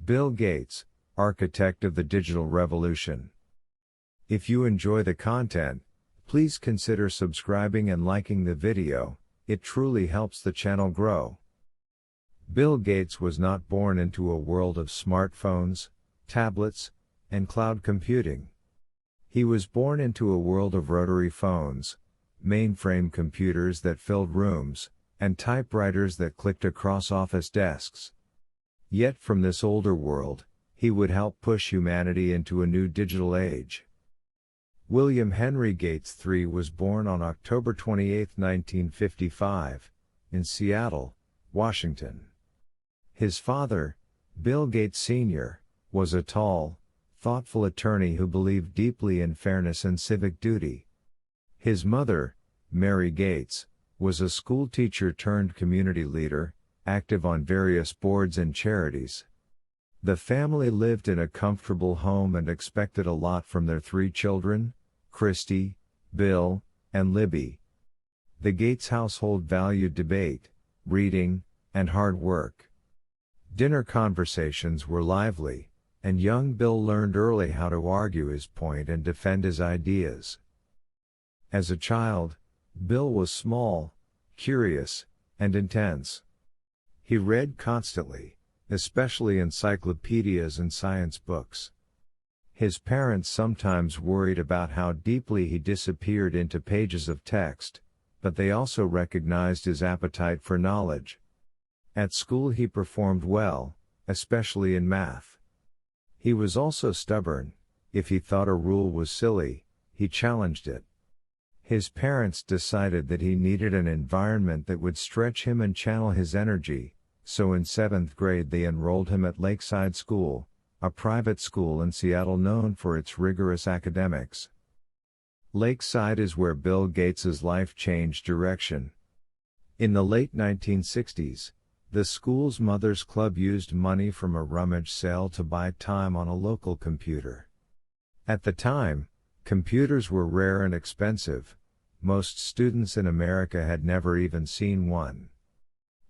Bill Gates, architect of the digital revolution. If you enjoy the content, please consider subscribing and liking the video. It truly helps the channel grow. Bill Gates was not born into a world of smartphones, tablets, and cloud computing. He was born into a world of rotary phones, mainframe computers that filled rooms, and typewriters that clicked across office desks. Yet from this older world, he would help push humanity into a new digital age. William Henry Gates III was born on October 28, 1955, in Seattle, Washington. His father, Bill Gates Sr., was a tall, thoughtful attorney who believed deeply in fairness and civic duty. His mother, Mary Gates, was a school teacher turned community leader, active on various boards and charities. The family lived in a comfortable home and expected a lot from their three children, Christy, Bill, and Libby. The Gates household valued debate, reading, and hard work. Dinner conversations were lively, and young Bill learned early how to argue his point and defend his ideas. As a child, Bill was small, curious, and intense. He read constantly, especially encyclopedias and science books. His parents sometimes worried about how deeply he disappeared into pages of text, but they also recognized his appetite for knowledge. At school he performed well, especially in math. He was also stubborn. If he thought a rule was silly, he challenged it. His parents decided that he needed an environment that would stretch him and channel his energy, so in 7th grade they enrolled him at Lakeside School, a private school in Seattle known for its rigorous academics. Lakeside is where Bill Gates's life changed direction. In the late 1960s, the school's Mothers Club used money from a rummage sale to buy time on a local computer. At the time, computers were rare and expensive. Most students in America had never even seen one.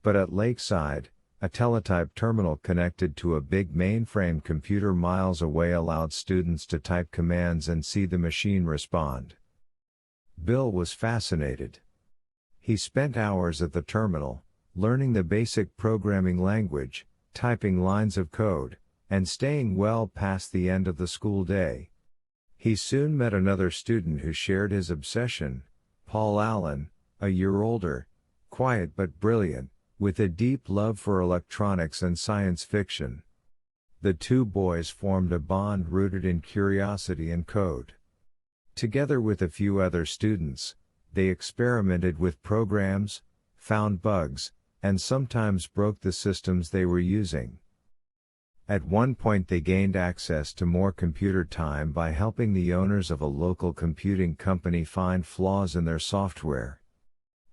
But at Lakeside, a teletype terminal connected to a big mainframe computer miles away allowed students to type commands and see the machine respond. Bill was fascinated. He spent hours at the terminal, learning the basic programming language, typing lines of code, and staying well past the end of the school day. He soon met another student who shared his obsession, Paul Allen, a year older, quiet but brilliant, with a deep love for electronics and science fiction. The two boys formed a bond rooted in curiosity and code. Together with a few other students, they experimented with programs, found bugs, and sometimes broke the systems they were using. At one point they gained access to more computer time by helping the owners of a local computing company find flaws in their software.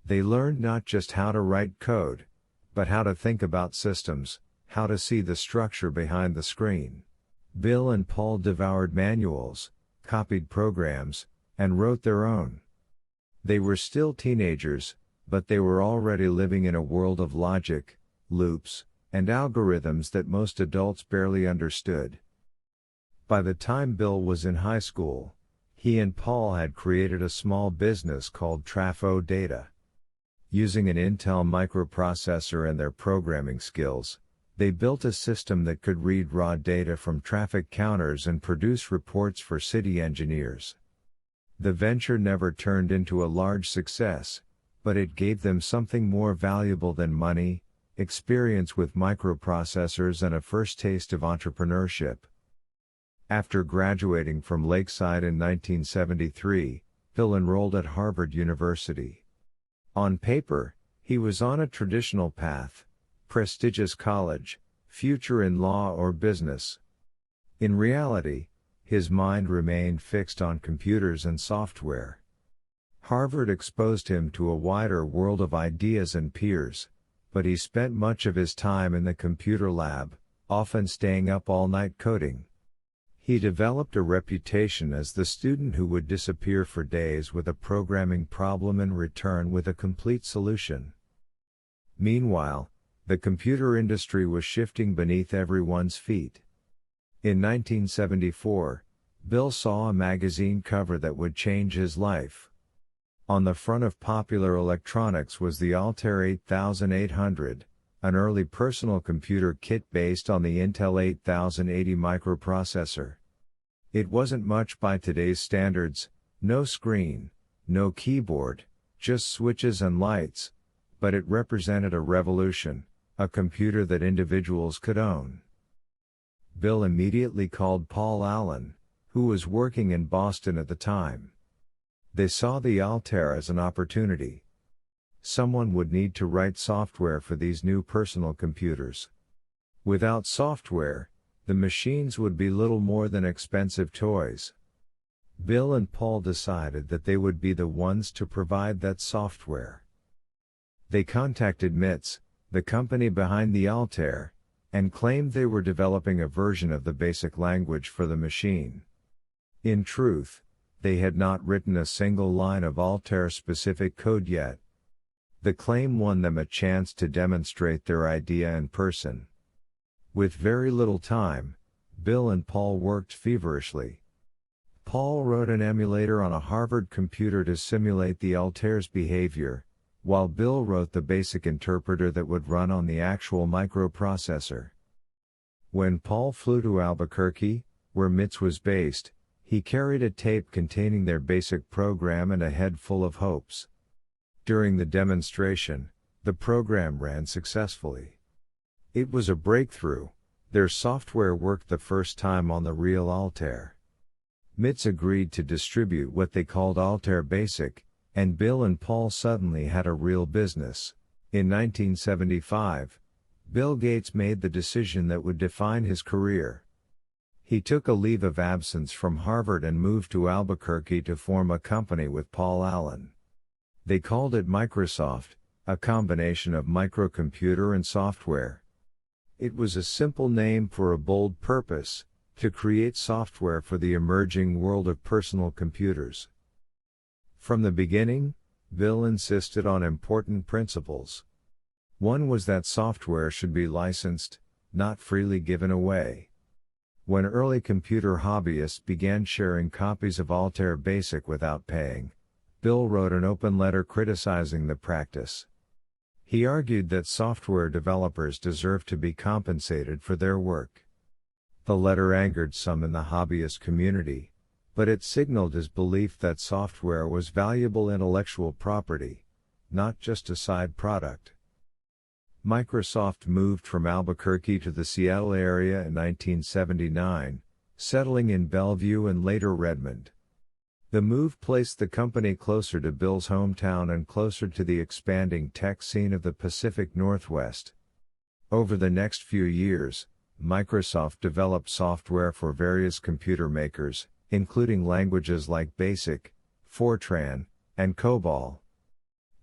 They learned not just how to write code, but how to think about systems, how to see the structure behind the screen. Bill and Paul devoured manuals, copied programs, and wrote their own. They were still teenagers, but they were already living in a world of logic, loops, and algorithms that most adults barely understood. By the time Bill was in high school, he and Paul had created a small business called Trafo Data. Using an Intel microprocessor and their programming skills, they built a system that could read raw data from traffic counters and produce reports for city engineers. The venture never turned into a large success, but it gave them something more valuable than money: experience with microprocessors and a first taste of entrepreneurship. After graduating from Lakeside in 1973, Bill enrolled at Harvard University. On paper, he was on a traditional path: prestigious college, future in law or business. In reality, his mind remained fixed on computers and software. Harvard exposed him to a wider world of ideas and peers, but he spent much of his time in the computer lab, often staying up all night coding. He developed a reputation as the student who would disappear for days with a programming problem and return with a complete solution. Meanwhile, the computer industry was shifting beneath everyone's feet. In 1974, Bill saw a magazine cover that would change his life. On the front of Popular Electronics was the Altair 8800, an early personal computer kit based on the Intel 8080 microprocessor. It wasn't much by today's standards, no screen, no keyboard, just switches and lights, but it represented a revolution, a computer that individuals could own. Bill immediately called Paul Allen, who was working in Boston at the time. They saw the Altair as an opportunity. Someone would need to write software for these new personal computers. Without software, the machines would be little more than expensive toys. Bill and Paul decided that they would be the ones to provide that software. They contacted MITS, the company behind the Altair, and claimed they were developing a version of the basic language for the machine. In truth, they had not written a single line of Altair-specific code yet. The claim won them a chance to demonstrate their idea in person. With very little time, Bill and Paul worked feverishly. Paul wrote an emulator on a Harvard computer to simulate the Altair's behavior, while Bill wrote the basic interpreter that would run on the actual microprocessor. When Paul flew to Albuquerque, where MITS was based, he carried a tape containing their basic program and a head full of hopes. During the demonstration, the program ran successfully. It was a breakthrough. Their software worked the first time on the real Altair. MITS agreed to distribute what they called Altair Basic, and Bill and Paul suddenly had a real business. In 1975, Bill Gates made the decision that would define his career. He took a leave of absence from Harvard and moved to Albuquerque to form a company with Paul Allen. They called it Microsoft, a combination of microcomputer and software. It was a simple name for a bold purpose: to create software for the emerging world of personal computers. From the beginning, Bill insisted on important principles. One was that software should be licensed, not freely given away. When early computer hobbyists began sharing copies of Altair Basic without paying, Bill wrote an open letter criticizing the practice. He argued that software developers deserved to be compensated for their work. The letter angered some in the hobbyist community, but it signaled his belief that software was valuable intellectual property, not just a side product. Microsoft moved from Albuquerque to the Seattle area in 1979, settling in Bellevue and later Redmond. The move placed the company closer to Bill's hometown and closer to the expanding tech scene of the Pacific Northwest. Over the next few years, Microsoft developed software for various computer makers, including languages like BASIC, Fortran, and COBOL.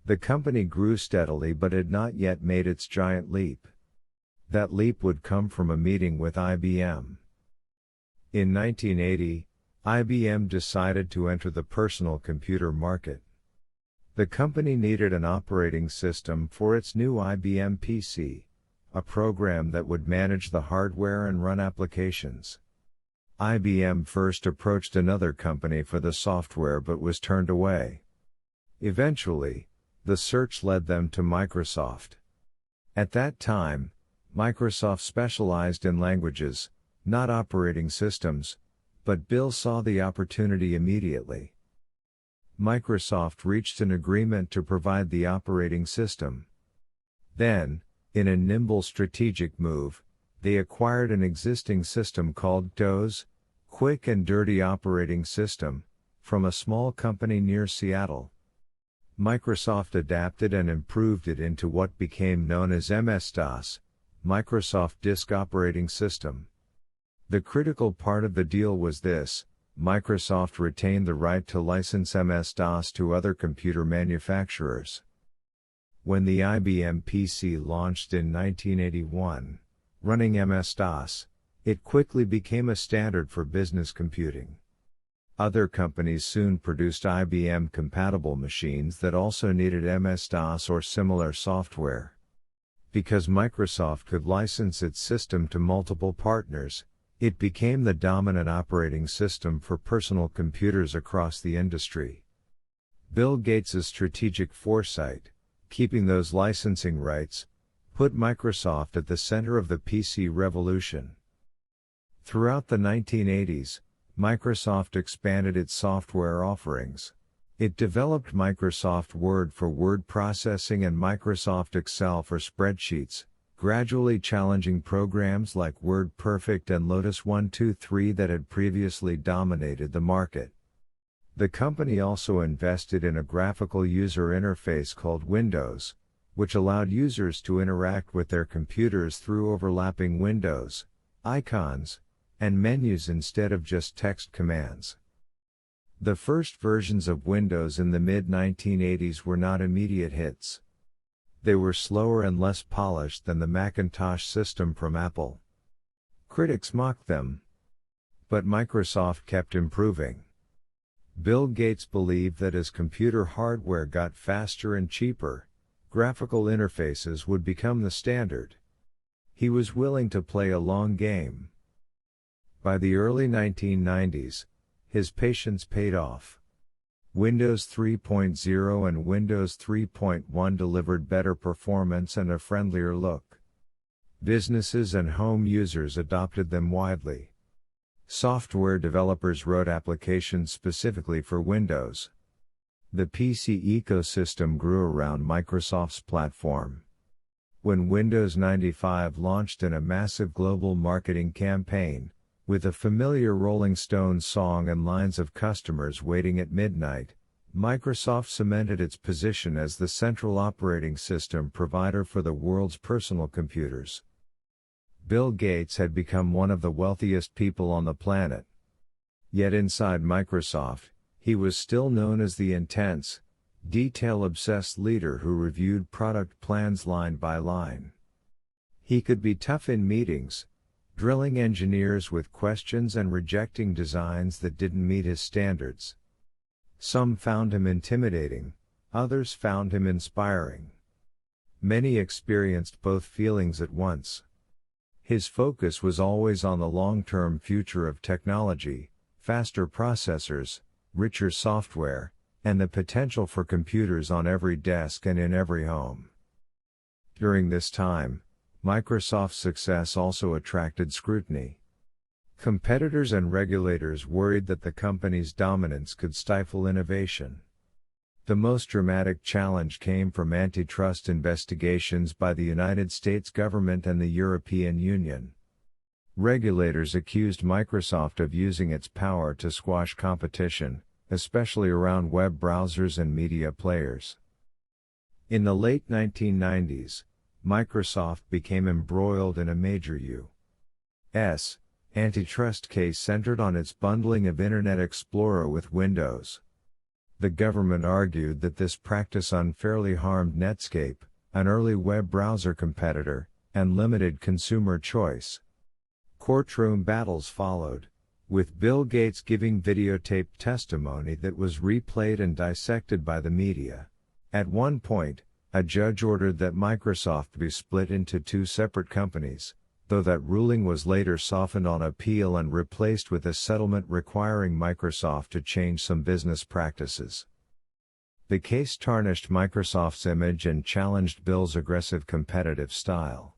The company grew steadily but had not yet made its giant leap. That leap would come from a meeting with IBM. In 1980, IBM decided to enter the personal computer market. The company needed an operating system for its new IBM PC, a program that would manage the hardware and run applications. IBM first approached another company for the software but was turned away. Eventually, the search led them to Microsoft. At that time, Microsoft specialized in languages, not operating systems, but Bill saw the opportunity immediately. Microsoft reached an agreement to provide the operating system. Then, in a nimble strategic move, they acquired an existing system called DOS, Quick and Dirty Operating System, from a small company near Seattle. Microsoft adapted and improved it into what became known as MS-DOS, Microsoft Disk Operating System. The critical part of the deal was this: Microsoft retained the right to license MS-DOS to other computer manufacturers. When the IBM PC launched in 1981, running MS-DOS, it quickly became a standard for business computing. Other companies soon produced IBM-compatible machines that also needed MS-DOS or similar software. Because Microsoft could license its system to multiple partners, it became the dominant operating system for personal computers across the industry. Bill Gates' strategic foresight, keeping those licensing rights, put Microsoft at the center of the PC revolution. Throughout the 1980s, Microsoft expanded its software offerings. It developed Microsoft Word for word processing and Microsoft Excel for spreadsheets, gradually challenging programs like WordPerfect and Lotus 1-2-3 that had previously dominated the market. The company also invested in a graphical user interface called Windows, which allowed users to interact with their computers through overlapping windows, icons, and menus instead of just text commands. The first versions of Windows in the mid-1980s were not immediate hits. They were slower and less polished than the Macintosh system from Apple. Critics mocked them. But Microsoft kept improving. Bill Gates believed that as computer hardware got faster and cheaper, graphical interfaces would become the standard. He was willing to play a long game. By the early 1990s, his patience paid off. Windows 3.0 and Windows 3.1 delivered better performance and a friendlier look. Businesses and home users adopted them widely. Software developers wrote applications specifically for Windows. The PC ecosystem grew around Microsoft's platform. When Windows 95 launched in a massive global marketing campaign, with a familiar Rolling Stones song and lines of customers waiting at midnight, Microsoft cemented its position as the central operating system provider for the world's personal computers. Bill Gates had become one of the wealthiest people on the planet. Yet inside Microsoft, he was still known as the intense, detail-obsessed leader who reviewed product plans line by line. He could be tough in meetings, drilling engineers with questions and rejecting designs that didn't meet his standards. Some found him intimidating, others found him inspiring. Many experienced both feelings at once. His focus was always on the long-term future of technology, faster processors, richer software, and the potential for computers on every desk and in every home. During this time, Microsoft's success also attracted scrutiny. Competitors and regulators worried that the company's dominance could stifle innovation. The most dramatic challenge came from antitrust investigations by the United States government and the European Union. Regulators accused Microsoft of using its power to squash competition, especially around web browsers and media players. In the late 1990s, Microsoft became embroiled in a major U.S. antitrust case centered on its bundling of Internet Explorer with Windows. The government argued that this practice unfairly harmed Netscape, an early web browser competitor, and limited consumer choice. Courtroom battles followed, with Bill Gates giving videotaped testimony that was replayed and dissected by the media. At one point, a judge ordered that Microsoft be split into two separate companies, though that ruling was later softened on appeal and replaced with a settlement requiring Microsoft to change some business practices. The case tarnished Microsoft's image and challenged Bill's aggressive competitive style.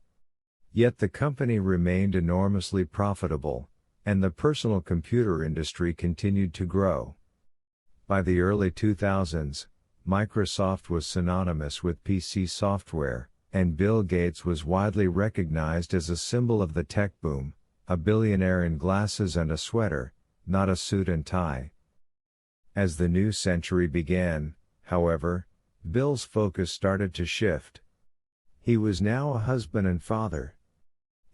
Yet the company remained enormously profitable, and the personal computer industry continued to grow. By the early 2000s, Microsoft was synonymous with PC software, and Bill Gates was widely recognized as a symbol of the tech boom, a billionaire in glasses and a sweater, not a suit and tie. As the new century began, however, Bill's focus started to shift. He was now a husband and father.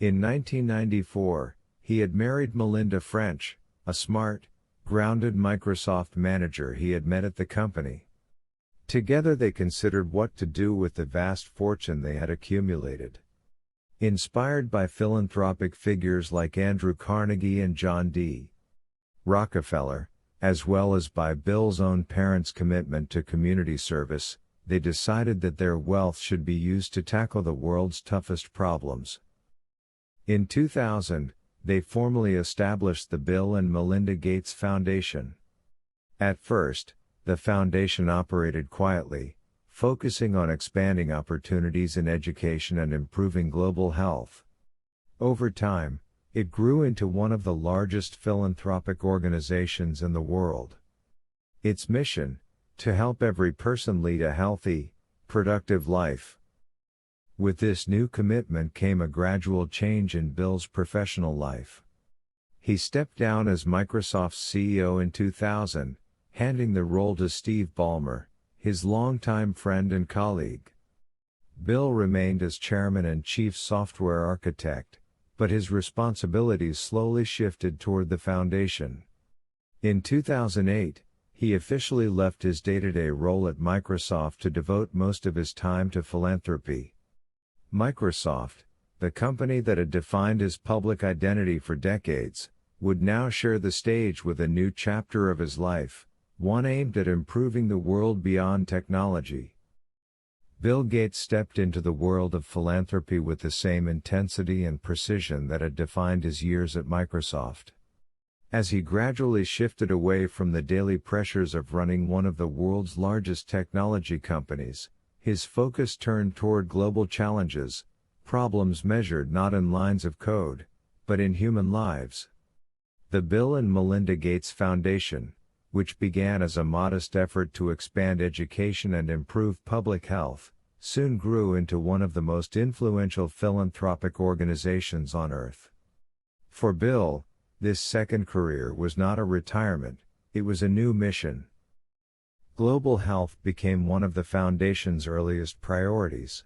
In 1994, he had married Melinda French, a smart, grounded Microsoft manager he had met at the company. Together they considered what to do with the vast fortune they had accumulated. Inspired by philanthropic figures like Andrew Carnegie and John D. Rockefeller, as well as by Bill's own parents' commitment to community service, they decided that their wealth should be used to tackle the world's toughest problems. In 2000, they formally established the Bill and Melinda Gates Foundation. At first, the foundation operated quietly, focusing on expanding opportunities in education and improving global health. Over time, it grew into one of the largest philanthropic organizations in the world. Its mission: to help every person lead a healthy, productive life. With this new commitment came a gradual change in Bill's professional life. He stepped down as Microsoft's CEO in 2000, handing the role to Steve Ballmer, his longtime friend and colleague. Bill remained as chairman and chief software architect, but his responsibilities slowly shifted toward the foundation. In 2008, he officially left his day-to-day role at Microsoft to devote most of his time to philanthropy. Microsoft, the company that had defined his public identity for decades, would now share the stage with a new chapter of his life, one aimed at improving the world beyond technology. Bill Gates stepped into the world of philanthropy with the same intensity and precision that had defined his years at Microsoft. As he gradually shifted away from the daily pressures of running one of the world's largest technology companies, his focus turned toward global challenges, problems measured not in lines of code, but in human lives. The Bill and Melinda Gates Foundation, which began as a modest effort to expand education and improve public health, soon grew into one of the most influential philanthropic organizations on Earth. For Bill, this second career was not a retirement, it was a new mission. Global health became one of the foundation's earliest priorities.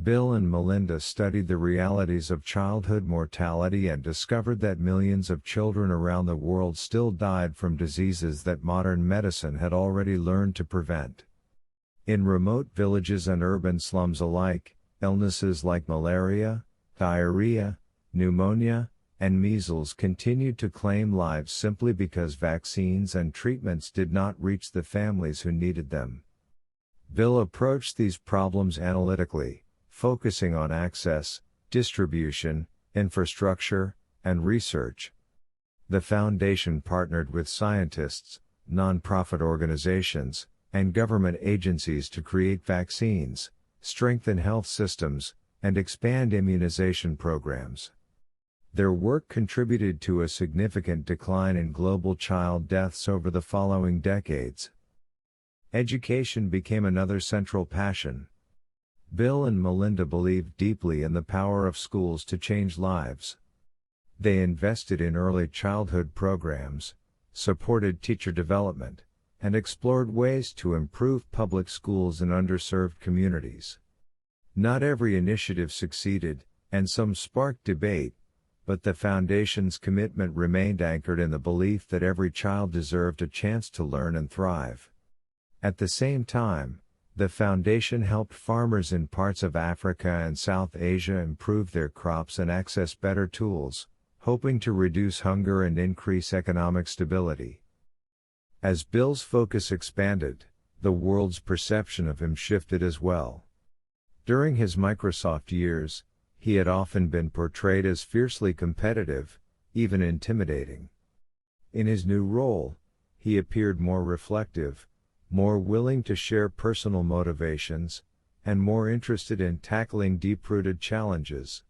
Bill and Melinda studied the realities of childhood mortality and discovered that millions of children around the world still died from diseases that modern medicine had already learned to prevent. In remote villages and urban slums alike, illnesses like malaria, diarrhea, pneumonia, and measles continued to claim lives simply because vaccines and treatments did not reach the families who needed them. Bill approached these problems analytically, focusing on access, distribution, infrastructure, and research. The foundation partnered with scientists, nonprofit organizations, and government agencies to create vaccines, strengthen health systems, and expand immunization programs. Their work contributed to a significant decline in global child deaths over the following decades. Education became another central passion. Bill and Melinda believed deeply in the power of schools to change lives. They invested in early childhood programs, supported teacher development, and explored ways to improve public schools in underserved communities. Not every initiative succeeded, and some sparked debate, but the foundation's commitment remained anchored in the belief that every child deserved a chance to learn and thrive. At the same time, the foundation helped farmers in parts of Africa and South Asia improve their crops and access better tools, hoping to reduce hunger and increase economic stability. As Bill's focus expanded, the world's perception of him shifted as well. During his Microsoft years, he had often been portrayed as fiercely competitive, even intimidating. In his new role, he appeared more reflective, more willing to share personal motivations, and more interested in tackling deep-rooted challenges.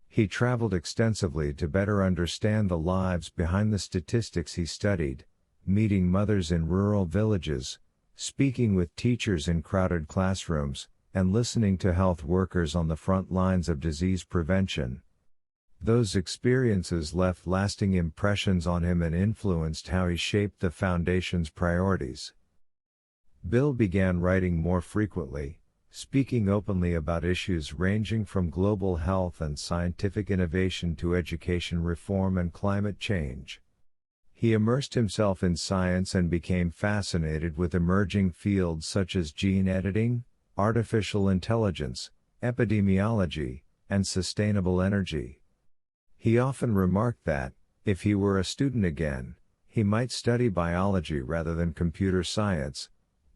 He traveled extensively to better understand the lives behind the statistics he studied, meeting mothers in rural villages, speaking with teachers in crowded classrooms, and listening to health workers on the front lines of disease prevention. Those experiences left lasting impressions on him and influenced how he shaped the foundation's priorities. Bill began writing more frequently, speaking openly about issues ranging from global health and scientific innovation to education reform and climate change. He immersed himself in science and became fascinated with emerging fields such as gene editing, artificial intelligence, epidemiology, and sustainable energy. He often remarked that, if he were a student again, he might study biology rather than computer science,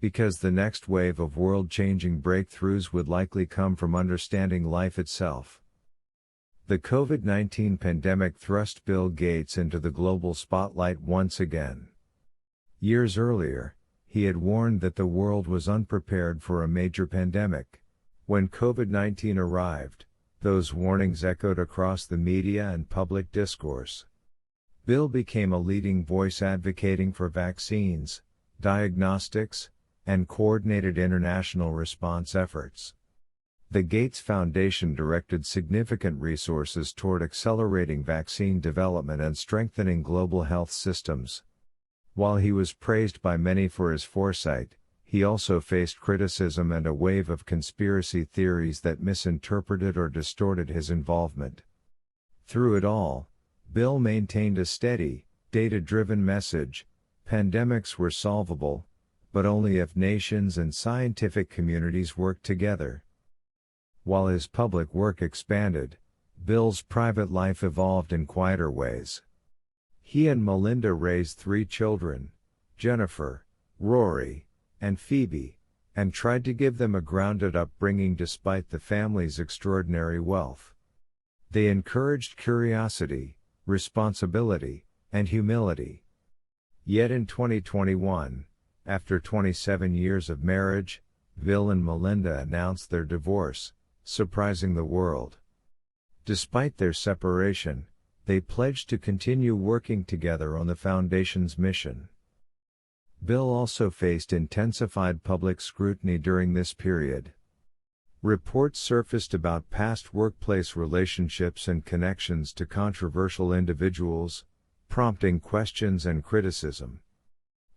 because the next wave of world-changing breakthroughs would likely come from understanding life itself. The COVID-19 pandemic thrust Bill Gates into the global spotlight once again. Years earlier, he had warned that the world was unprepared for a major pandemic. When COVID-19 arrived, those warnings echoed across the media and public discourse. Bill became a leading voice advocating for vaccines, diagnostics, and coordinated international response efforts. The Gates Foundation directed significant resources toward accelerating vaccine development and strengthening global health systems. While he was praised by many for his foresight, he also faced criticism and a wave of conspiracy theories that misinterpreted or distorted his involvement. Through it all, Bill maintained a steady, data-driven message: pandemics were solvable, but only if nations and scientific communities worked together. While his public work expanded, Bill's private life evolved in quieter ways. He and Melinda raised 3 children, Jennifer, Rory, and Phoebe, and tried to give them a grounded upbringing despite the family's extraordinary wealth. They encouraged curiosity, responsibility, and humility. Yet in 2021, after 27 years of marriage, Bill and Melinda announced their divorce, surprising the world. Despite their separation, they pledged to continue working together on the Foundation's mission. Bill also faced intensified public scrutiny during this period. Reports surfaced about past workplace relationships and connections to controversial individuals, prompting questions and criticism.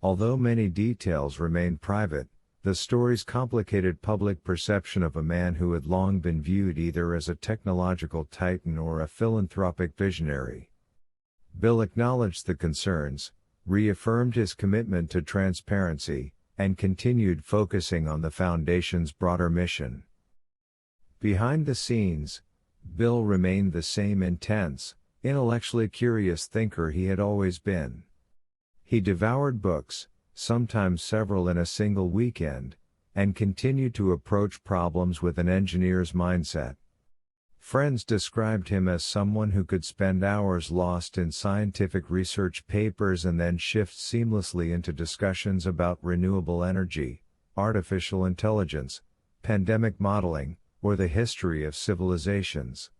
Although many details remained private, the stories complicated public perception of a man who had long been viewed either as a technological titan or a philanthropic visionary. Bill acknowledged the concerns, reaffirmed his commitment to transparency, and continued focusing on the Foundation's broader mission. Behind the scenes, Bill remained the same intense, intellectually curious thinker he had always been. He devoured books, sometimes several in a single weekend, and continued to approach problems with an engineer's mindset. Friends described him as someone who could spend hours lost in scientific research papers and then shift seamlessly into discussions about renewable energy, artificial intelligence, pandemic modeling, or the history of civilizations.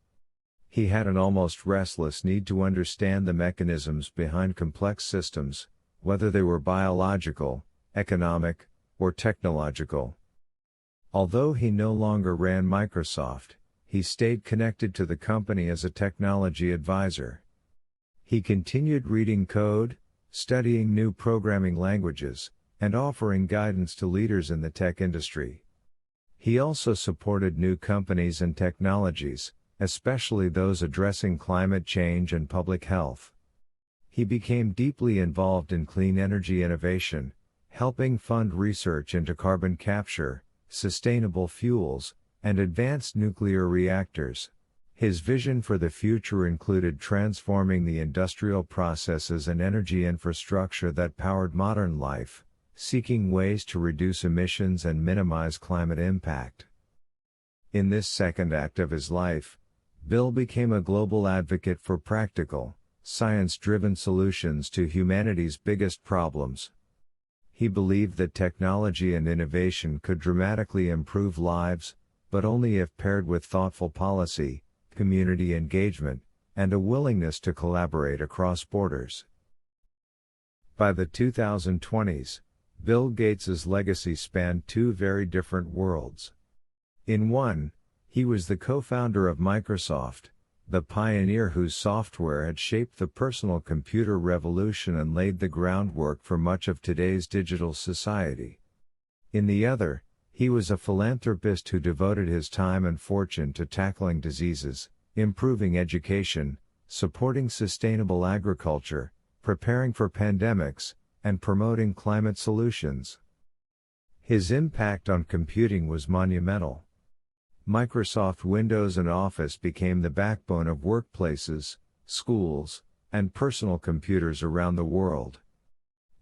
He had an almost restless need to understand the mechanisms behind complex systems, whether they were biological, economic, or technological. Although he no longer ran Microsoft, he stayed connected to the company as a technology advisor. He continued reading code, studying new programming languages, and offering guidance to leaders in the tech industry. He also supported new companies and technologies, especially those addressing climate change and public health. He became deeply involved in clean energy innovation, helping fund research into carbon capture, sustainable fuels, and advanced nuclear reactors. His vision for the future included transforming the industrial processes and energy infrastructure that powered modern life, seeking ways to reduce emissions and minimize climate impact. In this second act of his life, Bill became a global advocate for practical, science-driven solutions to humanity's biggest problems. He believed that technology and innovation could dramatically improve lives, but only if paired with thoughtful policy, community engagement, and a willingness to collaborate across borders. By the 2020s, Bill Gates's legacy spanned 2 very different worlds. In one, he was the co-founder of Microsoft, the pioneer whose software had shaped the personal computer revolution and laid the groundwork for much of today's digital society. In the other, he was a philanthropist who devoted his time and fortune to tackling diseases, improving education, supporting sustainable agriculture, preparing for pandemics, and promoting climate solutions. His impact on computing was monumental. Microsoft Windows and Office became the backbone of workplaces, schools, and personal computers around the world.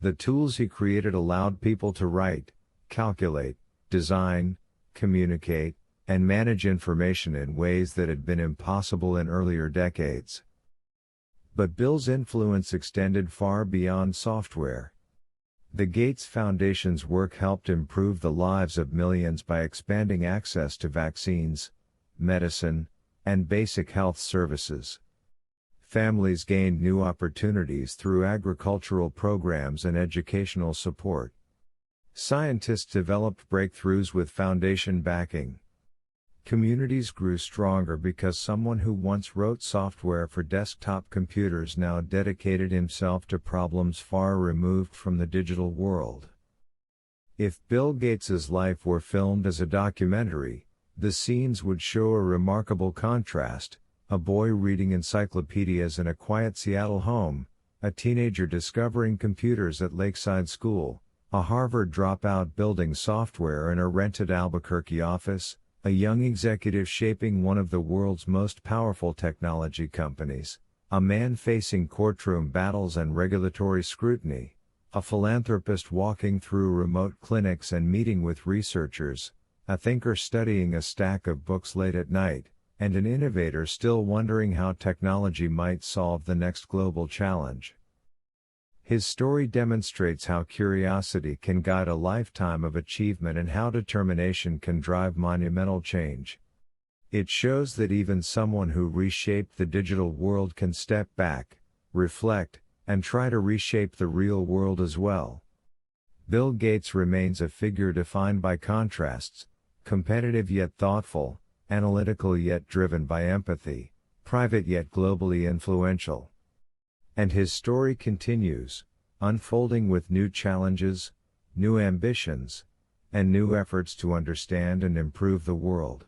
The tools he created allowed people to write, calculate, design, communicate, and manage information in ways that had been impossible in earlier decades. But Bill's influence extended far beyond software. The Gates Foundation's work helped improve the lives of millions by expanding access to vaccines, medicine, and basic health services. Families gained new opportunities through agricultural programs and educational support. Scientists developed breakthroughs with foundation backing. Communities grew stronger because someone who once wrote software for desktop computers now dedicated himself to problems far removed from the digital world. If Bill Gates's life were filmed as a documentary, the scenes would show a remarkable contrast: a boy reading encyclopedias in a quiet Seattle home, a teenager discovering computers at Lakeside School, a Harvard dropout building software in a rented Albuquerque office, a young executive shaping one of the world's most powerful technology companies, a man facing courtroom battles and regulatory scrutiny, a philanthropist walking through remote clinics and meeting with researchers, a thinker studying a stack of books late at night, and an innovator still wondering how technology might solve the next global challenge. His story demonstrates how curiosity can guide a lifetime of achievement and how determination can drive monumental change. It shows that even someone who reshaped the digital world can step back, reflect, and try to reshape the real world as well. Bill Gates remains a figure defined by contrasts: competitive yet thoughtful, analytical yet driven by empathy, private yet globally influential. And his story continues, unfolding with new challenges, new ambitions, and new efforts to understand and improve the world.